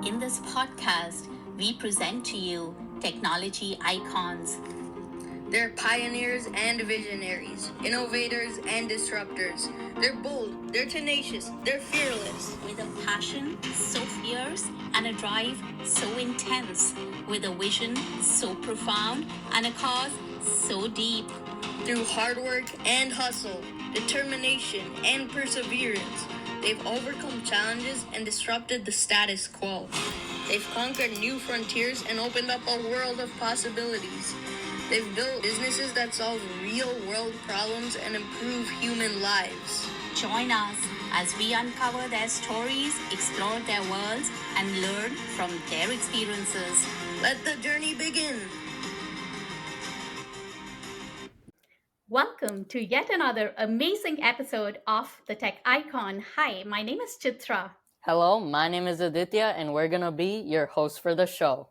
In this podcast, we present to you technology icons. They're pioneers and visionaries, innovators and disruptors. They're bold, they're tenacious, they're fearless. With a passion so fierce and a drive so intense. With a vision so profound and a cause so deep. Through hard work and hustle, determination and perseverance, they've overcome challenges and disrupted the status quo. They've conquered new frontiers and opened up a world of possibilities. They've built businesses that solve real-world problems and improve human lives. Join us as we uncover their stories, explore their worlds, and learn from their experiences. Let the journey begin. Welcome to yet another amazing episode of The Tech Icon. Hi, my name is Chitra. Hello, my name is Aditya, and we're going to be your host for the show.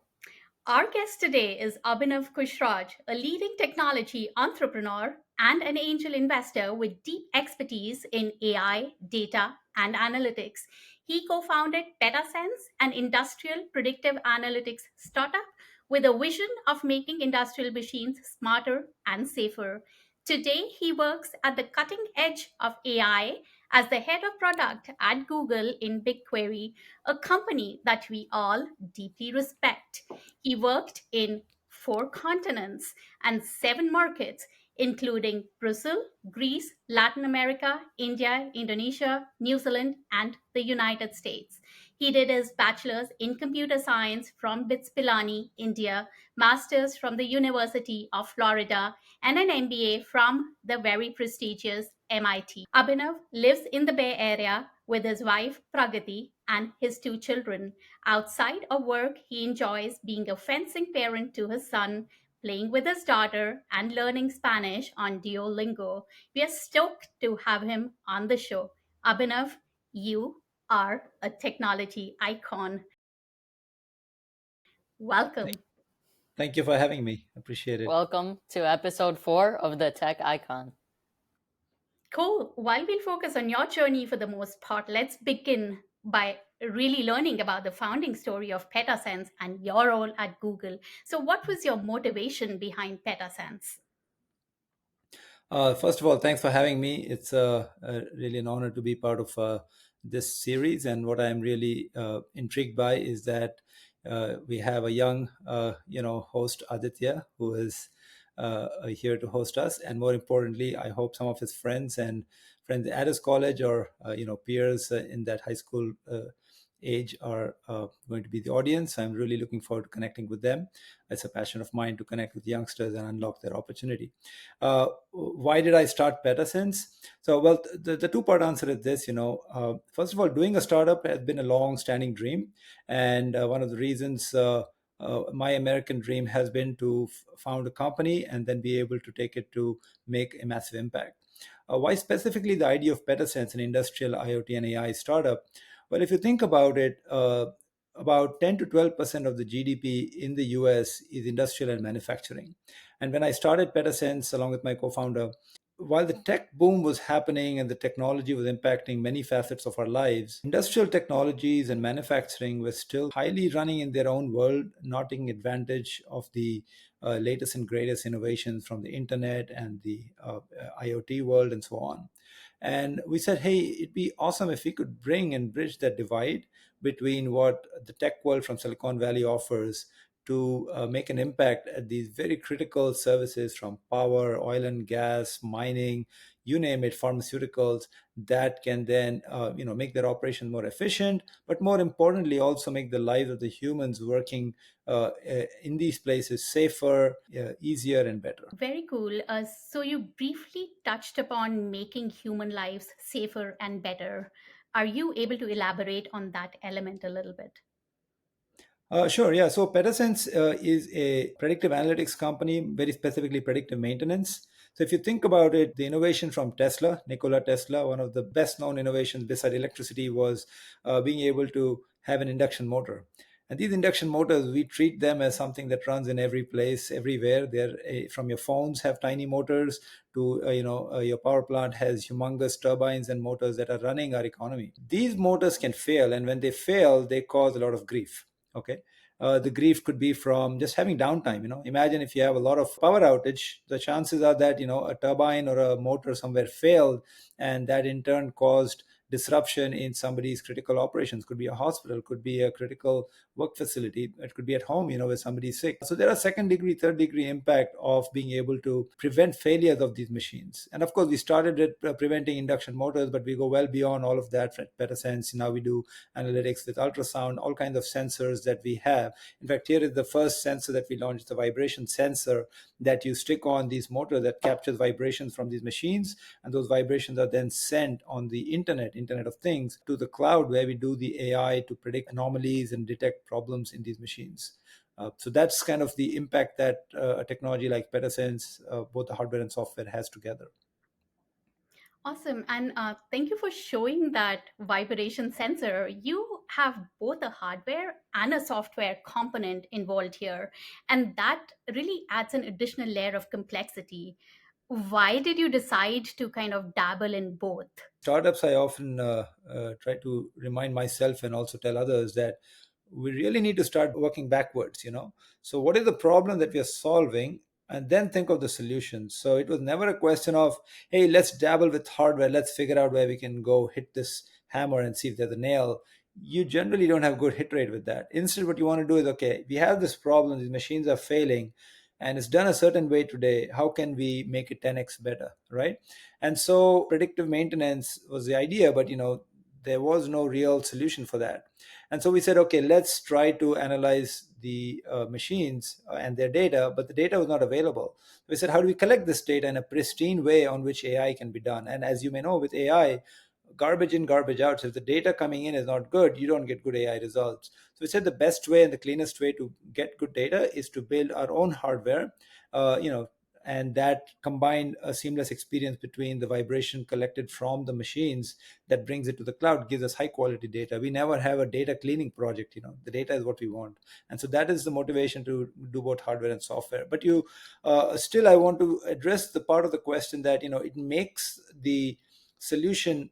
Our guest today is Abhinav Khushraj, a leading technology entrepreneur and an angel investor with deep expertise in AI, data, and analytics. He co founded Petasense, an industrial predictive analytics startup with a vision of making industrial machines smarter and safer. Today, he works at the cutting edge of AI as the head of product at Google in BigQuery, a company that we all deeply respect. He worked in 4 continents and 7 markets, including Brazil, Greece, Latin America, India, Indonesia, New Zealand, and the United States. He did his bachelor's in computer science from BITS Pilani, India, master's from the University of Florida, and an MBA from the very prestigious MIT. Abhinav lives in the Bay Area with his wife Pragati and his 2 children. Outside of work, he enjoys being a fencing parent to his son, playing with his daughter, and learning Spanish on Duolingo. We are stoked to have him on the show. Abhinav, you are a technology icon. Welcome. Thank you for having me. Appreciate it. Welcome to episode 4 of the Tech Icon. Cool. While we'll focus on your journey for the most part, let's begin by really learning about the founding story of Petasense and your role at Google. So, what was your motivation behind Petasense? First of all, thanks for having me. It's really an honor to be part of this series. And what I'm really intrigued by is that we have a young, host Aditya, who is here to host us. And more importantly, I hope some of his friends at his college or peers in that high school age are going to be the audience. I'm really looking forward to connecting with them. It's a passion of mine to connect with youngsters and unlock their opportunity. Why did I start Petasense? So, well, the two-part answer is this. First of all, doing a startup has been a long-standing dream, and one of the reasons. My American dream has been to found a company and then be able to take it to make a massive impact. Why specifically the idea of Petasense, an industrial IoT and AI startup? Well, if you think about it, about 10 to 12% of the GDP in the US is industrial and manufacturing. And when I started Petasense along with my co founder, while the tech boom was happening and the technology was impacting many facets of our lives, industrial technologies and manufacturing were still highly running in their own world, not taking advantage of the latest and greatest innovations from the internet and the IoT world and so on. And we said, hey, it'd be awesome if we could bring and bridge that divide between what the tech world from Silicon Valley offers to make an impact at these very critical services from power, oil and gas, mining, you name it, pharmaceuticals, that can then make their operation more efficient, but more importantly, also make the lives of the humans working in these places safer, easier, and better. Very cool. So, you briefly touched upon making human lives safer and better. Are you able to elaborate on that element a little bit? Sure, yeah. So Petasense is a predictive analytics company, very specifically predictive maintenance. So if you think about it, the innovation from Tesla, Nikola Tesla, one of the best known innovations beside electricity was being able to have an induction motor. And these induction motors, we treat them as something that runs in every place, everywhere. They're from your phones have tiny motors to your power plant has humongous turbines and motors that are running our economy. These motors can fail, and when they fail, they cause a lot of grief. Okay. The grief could be from just having downtime. Imagine if you have a lot of power outage, the chances are that a turbine or a motor somewhere failed, and that in turn caused disruption in somebody's critical operations. Could be a hospital, could be a critical work facility, it could be at home, where somebody's sick. So there are second degree, third degree impact of being able to prevent failures of these machines. And of course, we started with preventing induction motors, but we go well beyond all of that at Petasense. Now we do analytics with ultrasound, all kinds of sensors that we have. In fact, here is the first sensor that we launched, the vibration sensor that you stick on these motors that captures vibrations from these machines, and those vibrations are then sent on the internet of things, to the cloud, where we do the AI to predict anomalies and detect problems in these machines. So that's kind of the impact that a technology like Petasense, both the hardware and software, has together. Awesome. And thank you for showing that vibration sensor. You have both a hardware and a software component involved here. And that really adds an additional layer of complexity. Why did you decide to kind of dabble in both? Startups, I often try to remind myself and also tell others that we really need to start working backwards. So what is the problem that we are solving, and then think of the solution. So it was never a question of, hey, let's dabble with hardware, let's figure out where we can go hit this hammer and see if there's a nail. You generally don't have good hit rate with that. Instead, what you want to do is, okay, we have this problem, these machines are failing, and it's done a certain way today, how can we make it 10x better, right? And so predictive maintenance was the idea, but there was no real solution for that. And so we said, okay, let's try to analyze the machines and their data, but the data was not available. We said, how do we collect this data in a pristine way on which AI can be done? And as you may know, with AI, garbage in, garbage out. So if the data coming in is not good, you don't get good AI results. So we said the best way and the cleanest way to get good data is to build our own hardware, and that combined a seamless experience between the vibration collected from the machines that brings it to the cloud gives us high quality data. We never have a data cleaning project. The data is what we want. And so that is the motivation to do both hardware and software. But still, I want to address the part of the question that it makes the solution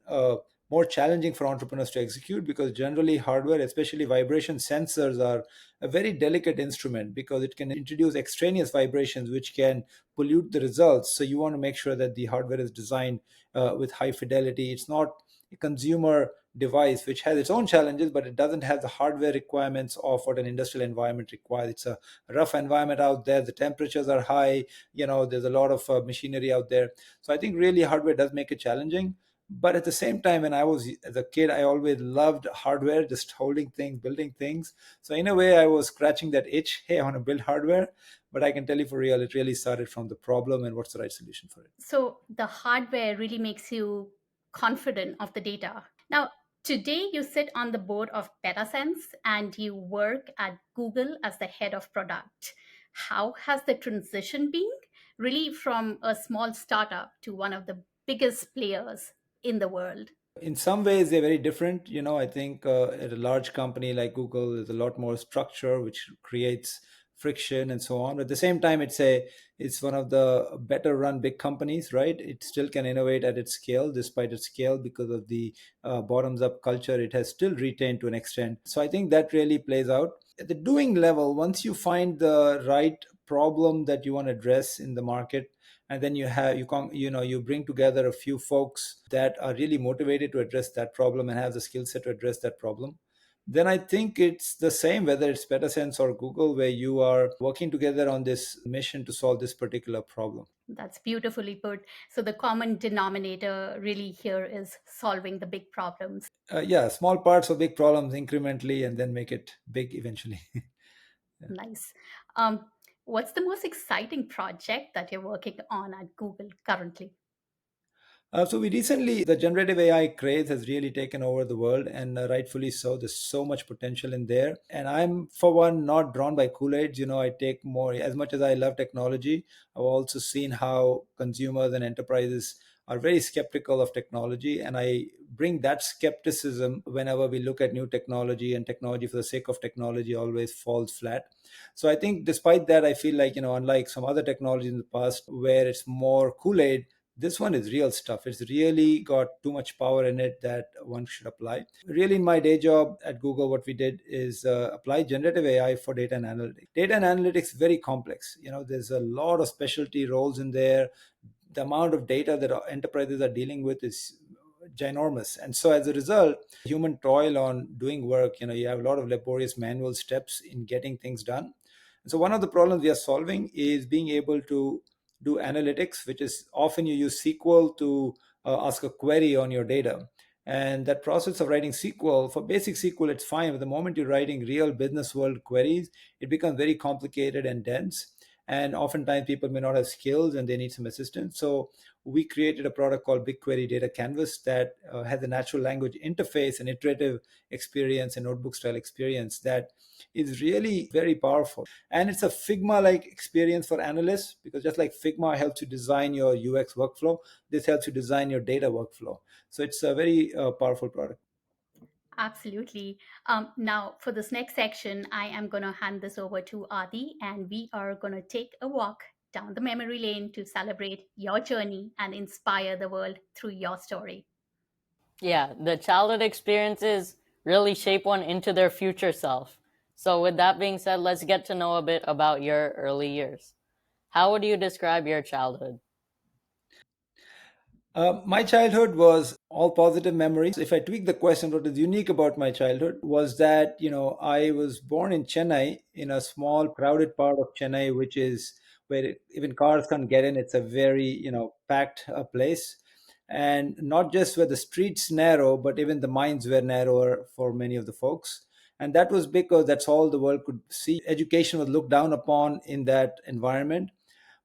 more challenging for entrepreneurs to execute, because generally hardware, especially vibration sensors, are a very delicate instrument because it can introduce extraneous vibrations which can pollute the results. So you want to make sure that the hardware is designed with high fidelity. It's not a consumer device which has its own challenges, but it doesn't have the hardware requirements of what an industrial environment requires. It's a rough environment out there, the temperatures are high, there's a lot of machinery out there. So I think really hardware does make it challenging. But at the same time, when I was as a kid, I always loved hardware, just holding things, building things. So in a way, I was scratching that itch. Hey, I want to build hardware. But I can tell you for real, it really started from the problem and what's the right solution for it. So the hardware really makes you confident of the data. Now, today you sit on the board of Petasense and you work at Google as the head of product. How has the transition been, really, from a small startup to one of the biggest players in the world? In some ways, they're very different. I think at a large company like Google, there's a lot more structure, which creates friction and so on. But at the same time, it's one of the better run big companies, right? It still can innovate at its scale, despite its scale, because of the bottoms up culture it has still retained to an extent. So I think that really plays out. At the doing level, once you find the right problem that you want to address in the market, and then you bring together a few folks that are really motivated to address that problem and have the skill set to address that problem, then I think it's the same whether it's Petasense or Google, where you are working together on this mission to solve this particular problem. That's beautifully put. So the common denominator really here is solving the big problems. Yeah, small parts of big problems incrementally and then make it big eventually. Yeah. Nice. What's the most exciting project that you're working on at Google currently? So we recently, the generative AI craze has really taken over the world, and rightfully so. There's so much potential in there. And I'm, for one, not drawn by Kool-Aids. I take more, as much as I love technology, I've also seen how consumers and enterprises are very skeptical of technology. And I bring that skepticism whenever we look at new technology, and technology for the sake of technology always falls flat. So I think despite that, I feel like, unlike some other technologies in the past where it's more Kool-Aid, this one is real stuff. It's really got too much power in it that one should apply. Really, in my day job at Google, what we did is apply generative AI for data and analytics. Data and analytics very complex. There's a lot of specialty roles in there. The amount of data that enterprises are dealing with is ginormous, and so as a result, human toil on doing work, you have a lot of laborious manual steps in getting things done. And so one of the problems we are solving is being able to do analytics, which is often you use SQL to ask a query on your data. And that process of writing SQL, for basic SQL, it's fine. But the moment you're writing real business world queries, it becomes very complicated and dense. And oftentimes people may not have skills and they need some assistance. So we created a product called BigQuery Data Canvas that has a natural language interface, an iterative experience, a notebook style experience that is really very powerful. And it's a Figma like experience for analysts, because just like Figma helps you design your UX workflow, this helps you design your data workflow. So it's a very powerful product. Absolutely. Now, for this next section, I am going to hand this over to Adi, and we are going to take a walk down the memory lane to celebrate your journey and inspire the world through your story. Yeah, the childhood experiences really shape one into their future self. So, with that being said, let's get to know a bit about your early years. How would you describe your childhood? My childhood was all positive memories. If I tweak the question, what is unique about my childhood was that, I was born in Chennai, in a small, crowded part of Chennai, which is where even cars can't get in. It's a very, packed place. And not just where the streets narrow, but even the minds were narrower for many of the folks. And that was because that's all the world could see. Education was looked down upon in that environment.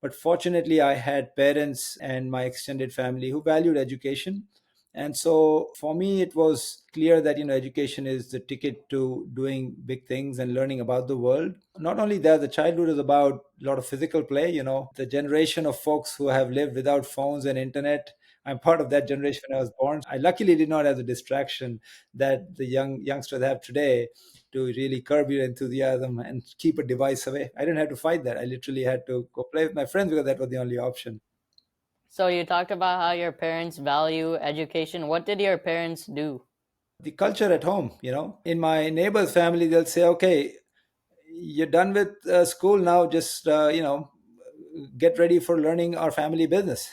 But fortunately, I had parents and my extended family who valued education. And so for me, it was clear that, education is the ticket to doing big things and learning about the world. Not only that, the childhood is about a lot of physical play, the generation of folks who have lived without phones and internet. I'm part of that generation when I was born. I luckily did not have the distraction that the youngsters have today to really curb your enthusiasm and keep a device away. I didn't have to fight that. I literally had to go play with my friends because that was the only option. So, you talked about how your parents value education. What did your parents do? The culture at home, in my neighbor's family, they'll say, okay, you're done with school now, just, get ready for learning our family business.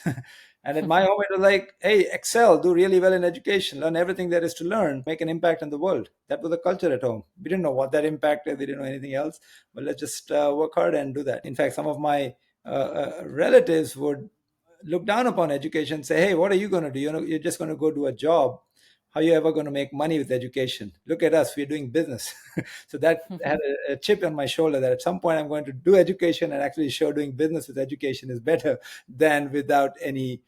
And at my home, it was like, hey, excel, do really well in education, learn everything there is to learn, make an impact in the world. That was the culture at home. We didn't know what that impact is, we didn't know anything else, but let's just work hard and do that. In fact, some of my relatives would look down upon education, say, hey, what are you going to do? You're just going to go do a job. How are you ever going to make money with education? Look at us, we're doing business. So that had a chip on my shoulder that at some point I'm going to do education and actually show doing business with education is better than without any,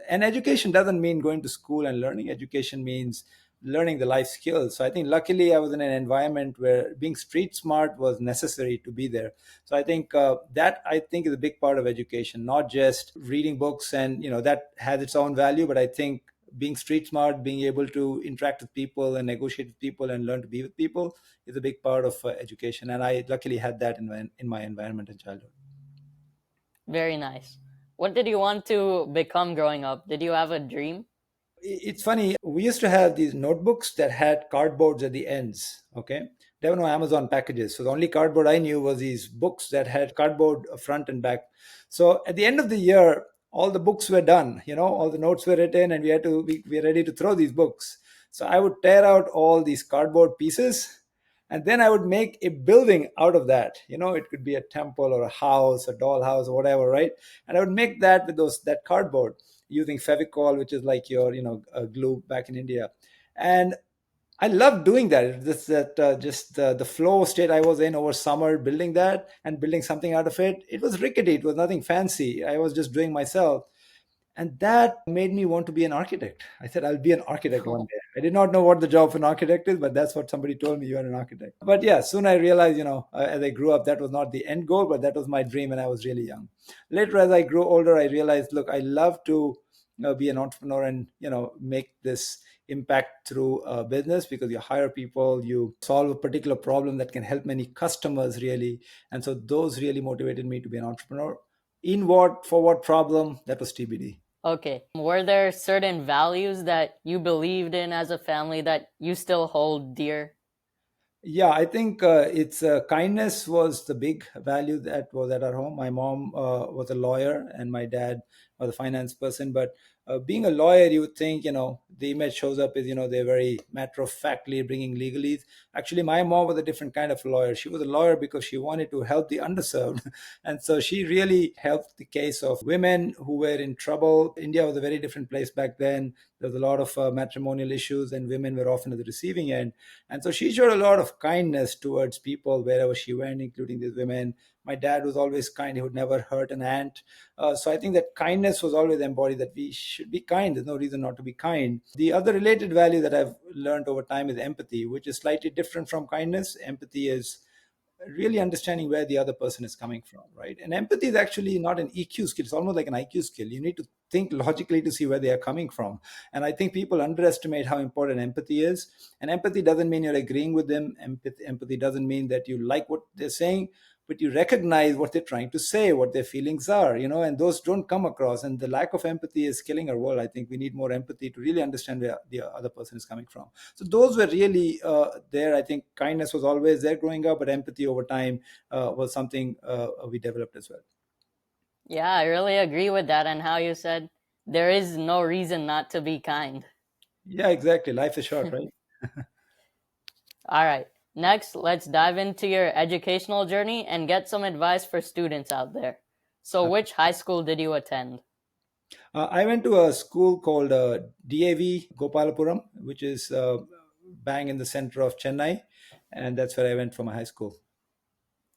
and education doesn't mean going to school and learning. Education means learning the life skills. So I think luckily I was in an environment where being street smart was necessary to be there. So I think that I think is a big part of education, not just reading books, and that has its own value, but I think being street smart, being able to interact with people and negotiate with people and learn to be with people is a big part of education. And I luckily had that in my environment in childhood. Very nice. What did you want to become growing up? Did you have a dream? It's funny, we used to have these notebooks that had cardboards at the ends. Okay, there were no Amazon packages, so the only cardboard I knew was these books that had cardboard front and back. So at the end of the year, all the books were done, all the notes were written, and we were ready to throw these books. So I would tear out all these cardboard pieces, and then I would make a building out of that. It could be a temple or a house, a dollhouse, or whatever, right? And I would make that with that cardboard using Fevicol, which is like your, glue back in India. And I loved doing that. Just the flow state I was in over summer, building that and building something out of it. It was rickety. It was nothing fancy. I was just doing myself. And that made me want to be an architect. I said, I'll be an architect one day. I did not know what the job of an architect is, but that's what somebody told me, you're an architect. But yeah, soon I realized, as I grew up, that was not the end goal, but that was my dream when I was really young. Later, as I grew older, I realized, look, I love to be an entrepreneur and make this impact through business, because you hire people, you solve a particular problem that can help many customers really. And so those really motivated me to be an entrepreneur. In what, for what problem, that was TBD. Okay. Were there certain values that you believed in as a family that you still hold dear? Yeah, I think it's kindness was the big value that was at our home. My mom was a lawyer, and my dad was a finance person. But being a lawyer, you would think, the image shows up is, they're very matter of factly bringing legalese. Actually, my mom was a different kind of lawyer. She was a lawyer because she wanted to help the underserved. And so she really helped the case of women who were in trouble. India was a very different place back then. There was a lot of matrimonial issues, and women were often at the receiving end. And so she showed a lot of kindness towards people wherever she went, including these women. My dad was always kind. He would never hurt an ant. So I think that kindness was always embodied, that we should be kind. There's no reason not to be kind. The other related value that I've learned over time is empathy, which is slightly different from kindness. Empathy is really understanding where the other person is coming from, right? And empathy is actually not an EQ skill. It's almost like an IQ skill. You need to think logically to see where they are coming from. And I think people underestimate how important empathy is. And empathy doesn't mean you're agreeing with them. Empathy doesn't mean that you like what they're saying, but you recognize what they're trying to say, what their feelings are, and those don't come across. And the lack of empathy is killing our world. I think we need more empathy to really understand where the other person is coming from. So those were really there. I think kindness was always there growing up, but empathy over time was something we developed as well. Yeah, I really agree with that, and how you said there is no reason not to be kind. Yeah, exactly. Life is short, right? All right. Next, let's dive into your educational journey and get some advice for students out there. So, which high school did you attend? I went to a school called DAV Gopalapuram, which is bang in the center of Chennai, and that's where I went for my high school.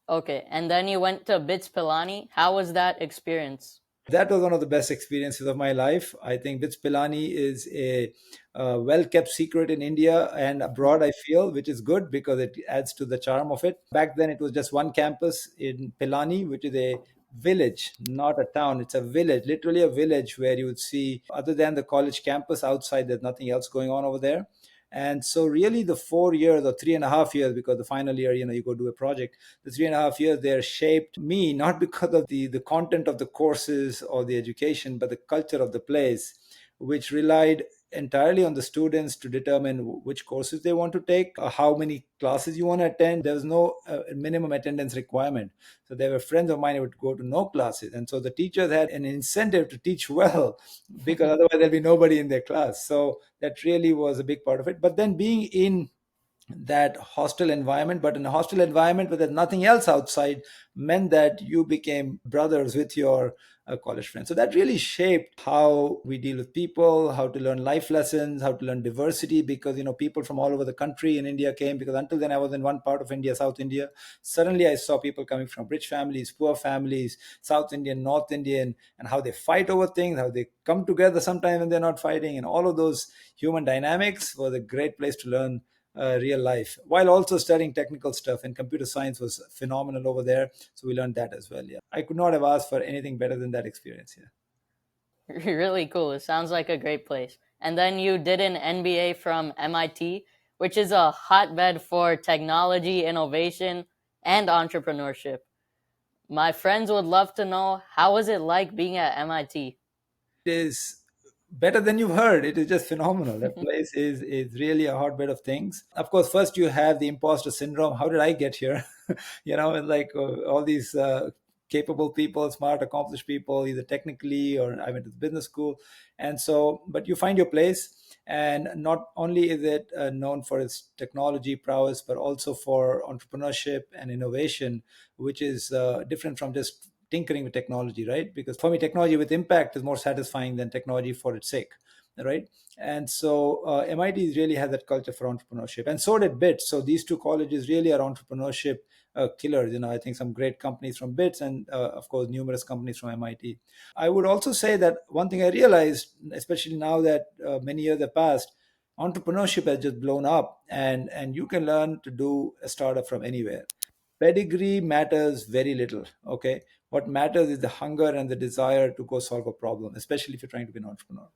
Okay, and then you went to BITS Pilani. How was that experience? That was one of the best experiences of my life. I think BITS Pilani is a well kept secret in India and abroad, I feel, which is good because it adds to the charm of it. Back then, it was just one campus in Pilani, which is a village, not a town. It's a village, literally a village where you would see, other than the college campus outside, there's nothing else going on over there. And so, really, the 4 years or 3.5 years, because the final year, you go do a project, the 3.5 years there shaped me, not because of the content of the courses or the education, but the culture of the place, which relied entirely on the students to determine which courses they want to take, how many classes you want to attend. There was no minimum attendance requirement. So there were friends of mine who would go to no classes. And so the teachers had an incentive to teach well, because otherwise there'll be nobody in their class. So that really was a big part of it. But then being in that hostile environment, but in a hostile environment where there's nothing else outside, meant that you became brothers with your college friends. So that really shaped how we deal with people, how to learn life lessons, how to learn diversity, because people from all over the country in India came, because until then I was in one part of India, South India. Suddenly I saw people coming from rich families, poor families, South Indian, North Indian, and how they fight over things, how they come together sometimes when they're not fighting, and all of those human dynamics was a great place to learn real life, while also studying technical stuff. And computer science was phenomenal over there, so we learned that as well. Yeah, I could not have asked for anything better than that experience. Yeah. Really cool. It sounds like a great place. And then you did an MBA from MIT, which is a hotbed for technology, innovation, and entrepreneurship. My friends would love to know, how was it like being at MIT? It is better than you've heard. It is just phenomenal. That place is really a hotbed of things. Of course, first you have the imposter syndrome. How did I get here? Like all these capable people, smart, accomplished people, either technically or I went to business school. And so, but you find your place. And not only is it known for its technology prowess, but also for entrepreneurship and innovation, which is different from just tinkering with technology, right? Because for me, technology with impact is more satisfying than technology for its sake, right? And so MIT really has that culture for entrepreneurship, and so did BITS. So these two colleges really are entrepreneurship killers. I think some great companies from BITS, and of course numerous companies from MIT. I would also say that one thing I realized, especially now that many years have passed, entrepreneurship has just blown up, and you can learn to do a startup from anywhere. Pedigree matters very little. Okay, What matters is the hunger and the desire to go solve a problem, especially if you're trying to be an entrepreneur.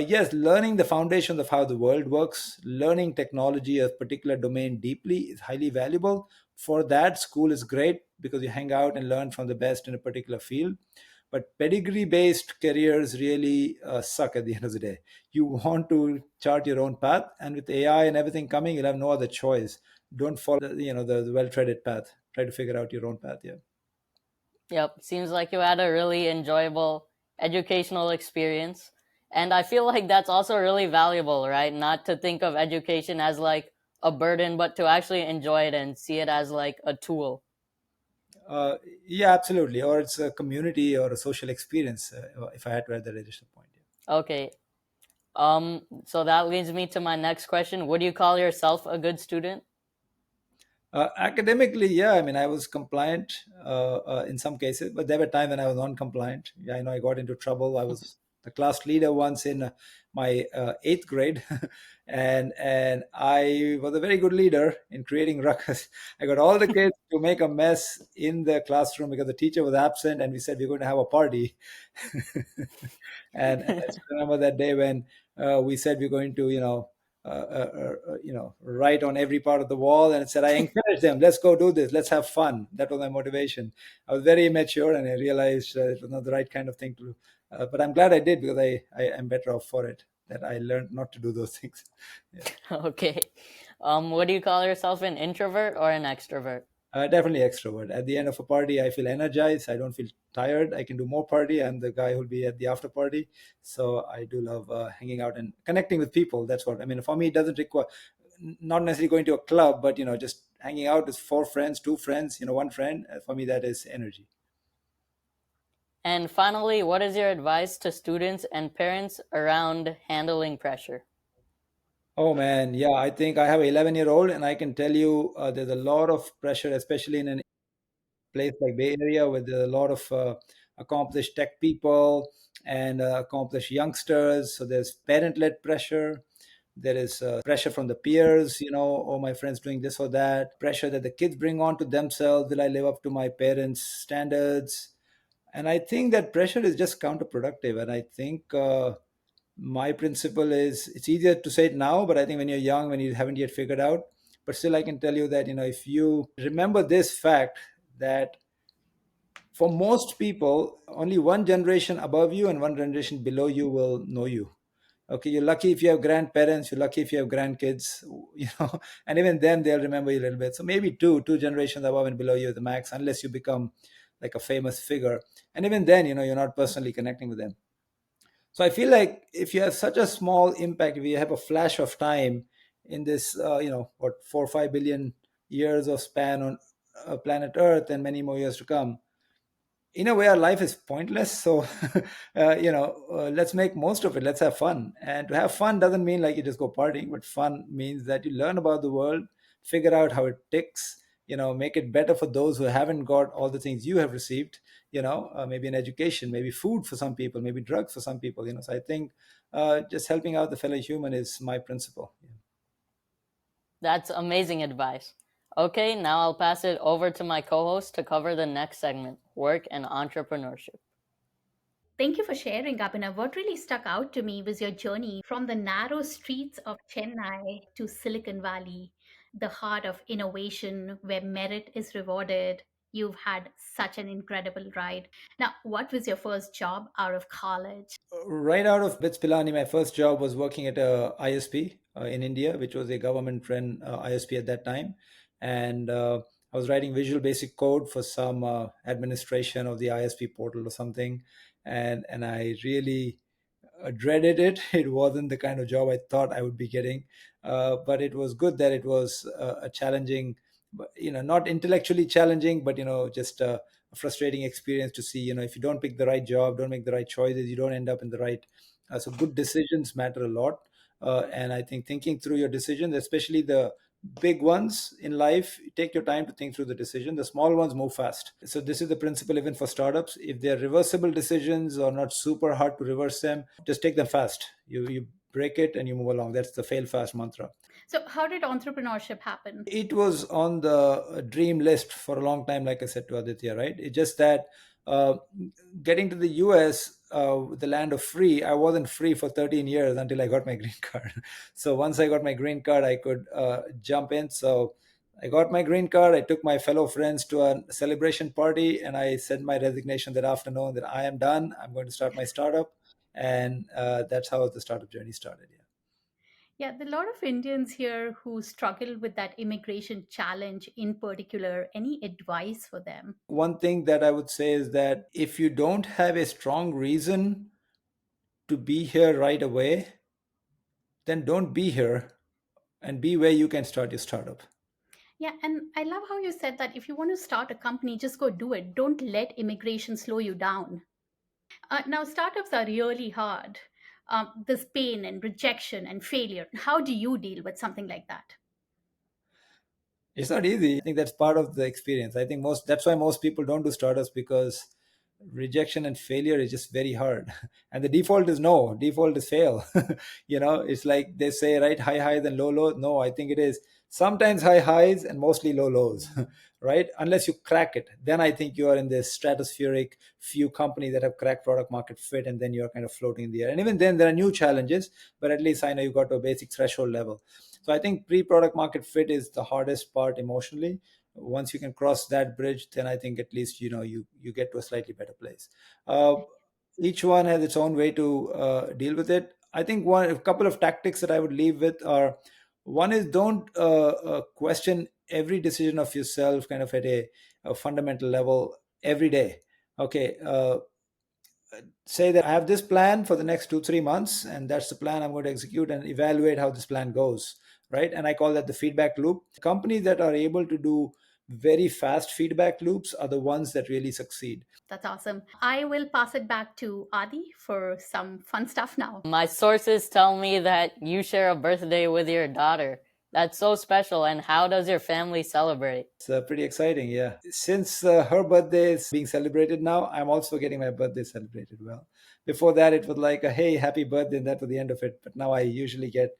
Yes, learning the foundations of how the world works, learning technology, a particular domain deeply is highly valuable. For that, school is great because you hang out and learn from the best in a particular field. But pedigree based careers really suck at the end of the day. You want to chart your own path, and with AI and everything coming, you'll have no other choice. Don't follow the well treaded path. Try to figure out your own path. Yeah. Yep, seems like you had a really enjoyable educational experience. And I feel like that's also really valuable, right? Not to think of education as like a burden, but to actually enjoy it and see it as like a tool. Uh, yeah, absolutely. Or it's a community or a social experience. If I had to add that additional point. Yeah. Okay. So that leads me to my next question. Would you call yourself a good student? Academically, yeah, I mean, I was compliant in some cases, but there were times when I was non-compliant. Yeah, I know I got into trouble. I was the class leader once in my eighth grade, and I was a very good leader in creating ruckus. I got all the kids to make a mess in the classroom because the teacher was absent, and we said we're going to have a party. And I still remember that day when we said we're going to, write on every part of the wall, and it said I encouraged them, let's go do this, let's have fun. That was my motivation. I was very immature, and I realized it was not the right kind of thing to do. But I'm glad I did, because I am better off for it, that I learned not to do those things. Yeah. Okay. Would you call yourself an introvert or an extrovert? Definitely extrovert. At the end of a party, I feel energized. I don't feel tired. I can do more party. I'm the guy who'll be at the after party. So I do love hanging out and connecting with people. That's what I mean. For me, it doesn't require not necessarily going to a club, but just hanging out with four friends, two friends, one friend. For me, that is energy. And finally, what is your advice to students and parents around handling pressure? Oh man, yeah. I think I have an 11-year-old, and I can tell you there's a lot of pressure, especially in an place like Bay Area, where there are a lot of accomplished tech people and accomplished youngsters. So there's parent-led pressure. There is pressure from the peers, oh, my friend's doing this or that. Pressure that the kids bring on to themselves. Will I live up to my parents' standards? And I think that pressure is just counterproductive. And I think my principle is, it's easier to say it now, but I think when you're young, when you haven't yet figured out, but still I can tell you that, if you remember this fact, that for most people, only one generation above you and one generation below you will know you. Okay, you're lucky if you have grandparents, you're lucky if you have grandkids, and even then they'll remember you a little bit. So maybe two generations above and below you is the max, unless you become like a famous figure. And even then, you're not personally connecting with them. So I feel like if you have such a small impact, if you have a flash of time in this, 4 or 5 billion years of span on planet Earth, and many more years to come, in a way our life is pointless. So let's make most of it. Let's have fun. And to have fun doesn't mean like you just go partying, but fun means that you learn about the world, figure out how it ticks, make it better for those who haven't got all the things you have received, maybe an education, maybe food for some people, maybe drugs for some people. So I think just helping out the fellow human is my principle. That's amazing advice. Okay, now I'll pass it over to my co host to cover the next segment, work and entrepreneurship. Thank you for sharing, Abhinav. What really stuck out to me was your journey from the narrow streets of Chennai to Silicon Valley, the heart of innovation where merit is rewarded. You've had such an incredible ride. Now, what was your first job out of college? Right out of BITS Pilani, my first job was working at a ISP in India, which was a government-run ISP at that time, and I was writing Visual Basic code for some administration of the ISP portal or something, and I really dreaded it. It wasn't the kind of job I thought I would be getting, but it was good that it was a challenging, not intellectually challenging, but just a frustrating experience to see. If you don't pick the right job, don't make the right choices, you don't end up in the right. So good decisions matter a lot, and I think thinking through your decisions, especially the big ones in life, take your time to think through the decision. The small ones move fast. So this is the principle even for startups. If they're reversible decisions or not super hard to reverse them, just take them fast. You break it and you move along. That's the fail fast mantra. So, how did entrepreneurship happen? It was on the dream list for a long time, like I said to Aditya, right? It's just that uh, getting to the US, the land of free, I wasn't free for 13 years until I got my green card. So once I got my green card, I could jump in. So I got my green card. I took my fellow friends to a celebration party, and I sent my resignation that afternoon that I am done. I'm going to start my startup. And that's how the startup journey started. Yeah. Yeah, there are a lot of Indians here who struggle with that immigration challenge in particular. Any advice for them? One thing that I would say is that if you don't have a strong reason to be here right away, then don't be here and be where you can start your startup. Yeah, and I love how you said that if you want to start a company, just go do it. Don't let immigration slow you down. Now, startups are really hard. There's pain and rejection and failure. How do you deal with something like that? It's not easy. I think that's part of the experience. I think most that's why most people don't do startups, because rejection and failure is just very hard. And the default is no, default is fail. It's like they say, right? High highs and low lows. No, I think it is sometimes high highs and mostly low lows. Right? Unless you crack it, then I think you are in this stratospheric few companies that have cracked product market fit, and then you're kind of floating in the air. And even then there are new challenges, but at least I know you got to a basic threshold level. So I think pre-product market fit is the hardest part emotionally. Once you can cross that bridge, then I think at least you get to a slightly better place. uh, each one has its own way to deal with it. I think a couple of tactics that I would leave with are: one is don't question every decision of yourself kind of at a fundamental level every day. Okay, say that I have this plan for the next 2 3 months, and that's the plan I'm going to execute, and evaluate how this plan goes. Right, and I call that the feedback loop. Companies that are able to do very fast feedback loops are the ones that really succeed. That's awesome. I will pass it back to Adi for some fun stuff now. My sources tell me that you share a birthday with your daughter. That's so special. And how does your family celebrate? It's pretty exciting, yeah. Since her birthday is being celebrated now, I'm also getting my birthday celebrated. Well, before that, it was like a hey, happy birthday, and that was the end of it. But now I usually get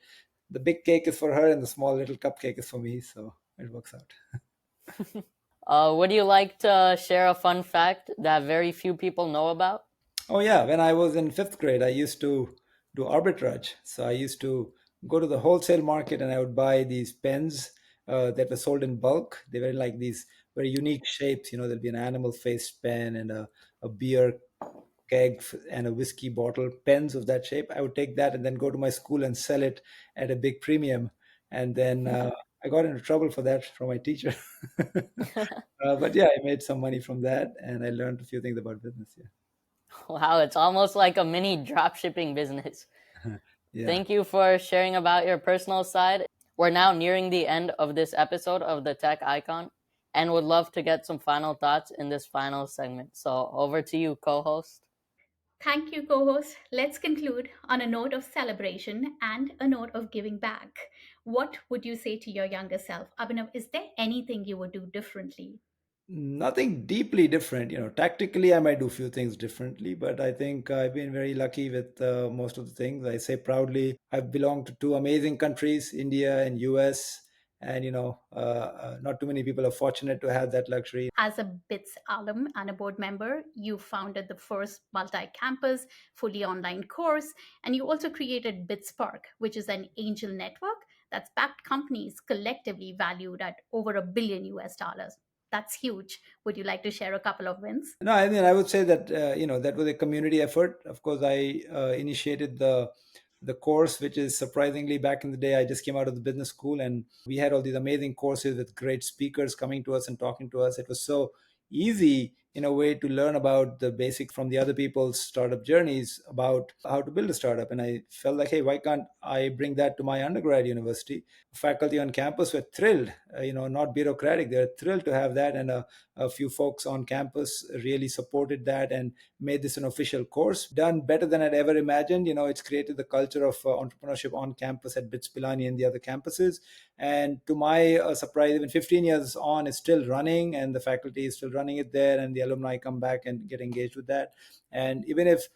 the big cake is for her, and the small little cupcake is for me. So it works out. Would you like to share a fun fact that very few people know about? Oh, yeah. When I was in fifth grade, I used to do arbitrage. So I used to go to the wholesale market, and I would buy these pens that were sold in bulk. They were like these very unique shapes. There'll be an animal faced pen and a beer keg and a whiskey bottle, pens of that shape. I would take that and then go to my school and sell it at a big premium. And then I got into trouble for that from my teacher. But yeah, I made some money from that, and I learned a few things about business. Yeah. Wow, it's almost like a mini dropshipping business. Yeah. Thank you for sharing about your personal side. We're now nearing the end of this episode of the Tech Icon and would love to get some final thoughts in this final segment. So over to you, co-host. Thank you, co host. Let's conclude on a note of celebration and a note of giving back. What would you say to your younger self? Abhinav, is there anything you would do differently? Nothing deeply different. Tactically, I might do a few things differently, but I think I've been very lucky with most of the things. I say proudly, I've belonged to two amazing countries, India and US. And, not too many people are fortunate to have that luxury. As a BITS alum and a board member, you founded the first multi campus, fully online course, and you also created BITS Spark, which is an angel network that's backed companies collectively valued at over $1 billion US. That's huge. Would you like to share a couple of wins? No, I mean, I would say that that was a community effort. Of course, I initiated the course, which is surprisingly back in the day. I just came out of the business school, and we had all these amazing courses with great speakers coming to us and talking to us. It was so easy in a way to learn about the basics from the other people's startup journeys about how to build a startup. And I felt like, hey, why can't I bring that to my undergrad university? Faculty on campus were thrilled, not bureaucratic. They're thrilled to have that, and a few folks on campus really supported that and made this an official course. Done better than I'd ever imagined. It's created the culture of entrepreneurship on campus at BITS Pilani and the other campuses. And to my surprise, even 15 years on, it's still running, and the faculty is still running it there, and the alumni come back and get engaged with that. And even if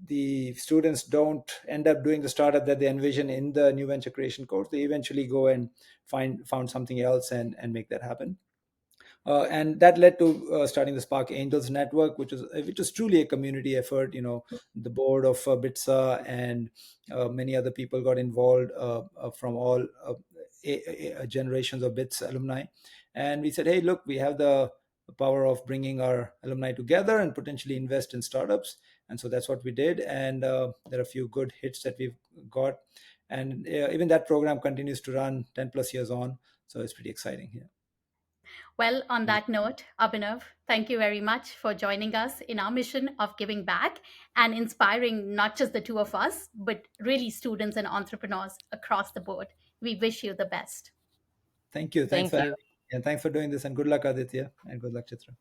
the students don't end up doing the startup that they envision in the new venture creation course, they eventually go and found something else and make that happen. And that led to starting the Spark Angels Network, which was truly a community effort. The board of BITSA and many other people got involved from all generations of BITS alumni, and we said, hey, look, we have the power of bringing our alumni together and potentially invest in startups. And so that's what we did. And there are a few good hits that we've got, and even that program continues to run 10 plus years on. So it's pretty exciting here. Well, on that note, Abhinav, thank you very much for joining us in our mission of giving back and inspiring not just the two of us, but really students and entrepreneurs across the board. We wish you the best. Thank you. Thanks Thank for having you. me. And thanks for doing this. And good luck, Aditya. And good luck, Chitra.